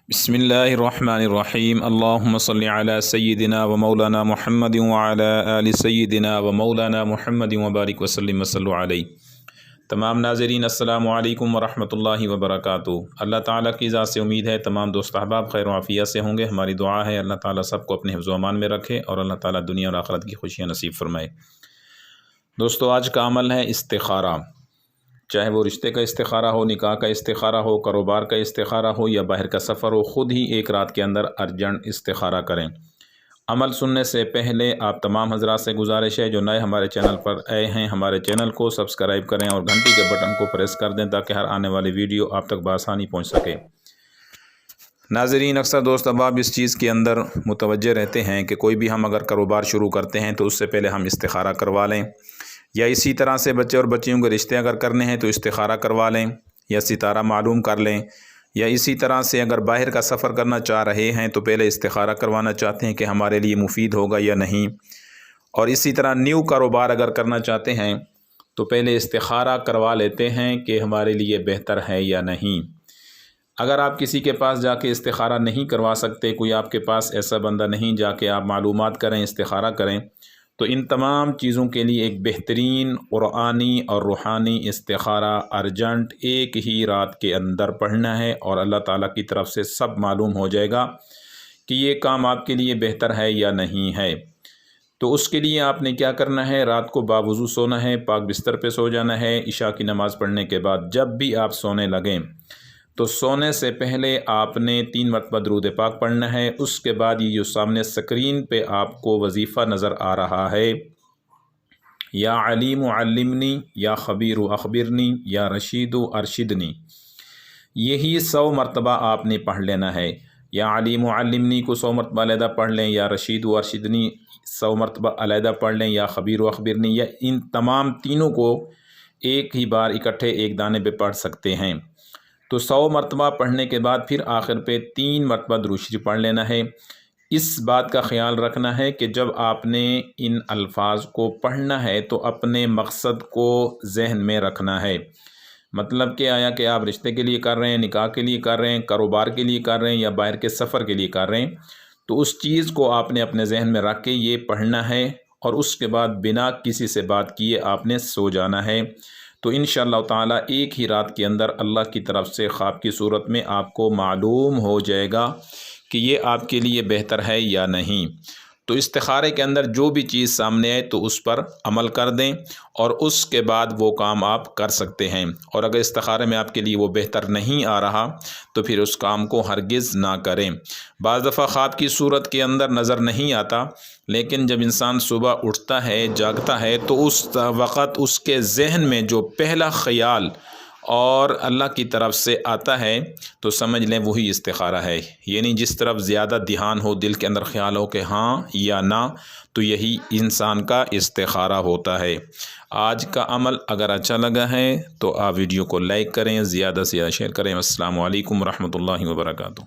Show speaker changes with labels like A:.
A: بسم اللہ الرحمن الرحیم اللہم صلی علی سیدنا و مولانا محمد وعلی آل سیدنا و مولانا محمد وبارک وسلم وصلو علیہ۔ تمام ناظرین السلام علیکم ورحمۃ اللہ وبرکاتہ۔ اللہ تعالیٰ کی ذات سے امید ہے تمام دوست احباب خیر و عافیت سے ہوں گے۔ ہماری دعا ہے اللہ تعالیٰ سب کو اپنے حفظ و امان میں رکھے اور اللہ تعالیٰ دنیا اور آخرت کی خوشیاں نصیب فرمائے۔ دوستو، آج کا عمل ہے استخارہ، چاہے وہ رشتے کا استخارہ ہو، نکاح کا استخارہ ہو، کاروبار کا استخارہ ہو یا باہر کا سفر ہو، خود ہی ایک رات کے اندر ارجنٹ استخارہ کریں۔ عمل سننے سے پہلے آپ تمام حضرات سے گزارش ہے جو نئے ہمارے چینل پر آئے ہیں، ہمارے چینل کو سبسکرائب کریں اور گھنٹی کے بٹن کو پریس کر دیں تاکہ ہر آنے والی ویڈیو آپ تک بآسانی پہنچ سکے۔ ناظرین، اکثر دوست احباب اس چیز کے اندر متوجہ رہتے ہیں کہ کوئی بھی ہم اگر کاروبار شروع کرتے ہیں تو اس سے پہلے ہم استخارہ کروا لیں، یا اسی طرح سے بچے اور بچیوں کے رشتے اگر کرنے ہیں تو استخارہ کروا لیں یا ستارہ معلوم کر لیں، یا اسی طرح سے اگر باہر کا سفر کرنا چاہ رہے ہیں تو پہلے استخارہ کروانا چاہتے ہیں کہ ہمارے لیے مفید ہوگا یا نہیں، اور اسی طرح نیو کاروبار اگر کرنا چاہتے ہیں تو پہلے استخارہ کروا لیتے ہیں کہ ہمارے لیے بہتر ہے یا نہیں۔ اگر آپ کسی کے پاس جا کے استخارہ نہیں کروا سکتے، کوئی آپ کے پاس ایسا بندہ نہیں جا کے آپ معلومات کریں، استخارہ کریں، تو ان تمام چیزوں کے لیے ایک بہترین قرآنی اور روحانی استخارہ ارجنٹ ایک ہی رات کے اندر پڑھنا ہے، اور اللہ تعالیٰ کی طرف سے سب معلوم ہو جائے گا کہ یہ کام آپ کے لیے بہتر ہے یا نہیں ہے۔ تو اس کے لیے آپ نے کیا کرنا ہے، رات کو باوضو سونا ہے، پاک بستر پہ سو جانا ہے۔ عشاء کی نماز پڑھنے کے بعد جب بھی آپ سونے لگیں تو سونے سے پہلے آپ نے 3 مرتبہ درود پاک پڑھنا ہے۔ اس کے بعد یہ جو سامنے سکرین پہ آپ کو وظیفہ نظر آ رہا ہے، یا علیم علمنی، یا خبیر اخبرنی، یا رشید ارشدنی، یہی 100 مرتبہ آپ نے پڑھ لینا ہے۔ یا علیم علمنی کو 100 مرتبہ علیحدہ پڑھ لیں، یا رشید ارشدنی 100 مرتبہ علیحدہ پڑھ لیں، یا خبیر اخبرنی، یا ان تمام تینوں کو ایک ہی بار اکٹھے ایک دانے پہ پڑھ سکتے ہیں۔ تو 100 مرتبہ پڑھنے کے بعد پھر آخر پہ 3 مرتبہ درود شریف پڑھ لینا ہے۔ اس بات کا خیال رکھنا ہے کہ جب آپ نے ان الفاظ کو پڑھنا ہے تو اپنے مقصد کو ذہن میں رکھنا ہے۔ مطلب کہ آیا کہ آپ رشتے کے لیے کر رہے ہیں، نکاح کے لیے کر رہے ہیں، کاروبار کے لیے کر رہے ہیں، یا باہر کے سفر کے لیے کر رہے ہیں، تو اس چیز کو آپ نے اپنے ذہن میں رکھ کے یہ پڑھنا ہے، اور اس کے بعد بنا کسی سے بات کیے آپ نے سو جانا ہے۔ تو انشاءاللہ تعالیٰ ایک ہی رات کے اندر اللہ کی طرف سے خواب کی صورت میں آپ کو معلوم ہو جائے گا کہ یہ آپ کے لیے بہتر ہے یا نہیں۔ تو استخارے کے اندر جو بھی چیز سامنے آئے تو اس پر عمل کر دیں، اور اس کے بعد وہ کام آپ کر سکتے ہیں۔ اور اگر استخارے میں آپ کے لیے وہ بہتر نہیں آ رہا تو پھر اس کام کو ہرگز نہ کریں۔ بعض دفعہ خواب کی صورت کے اندر نظر نہیں آتا، لیکن جب انسان صبح اٹھتا ہے، جاگتا ہے، تو اس وقت اس کے ذہن میں جو پہلا خیال اور اللہ کی طرف سے آتا ہے تو سمجھ لیں وہی استخارہ ہے، یعنی جس طرف زیادہ دھیان ہو، دل کے اندر خیال ہو کہ ہاں یا نہ، تو یہی انسان کا استخارہ ہوتا ہے۔ آج کا عمل اگر اچھا لگا ہے تو آپ ویڈیو کو لائک کریں، زیادہ سے زیادہ شیئر کریں۔ السلام علیکم ورحمۃ اللہ وبرکاتہ۔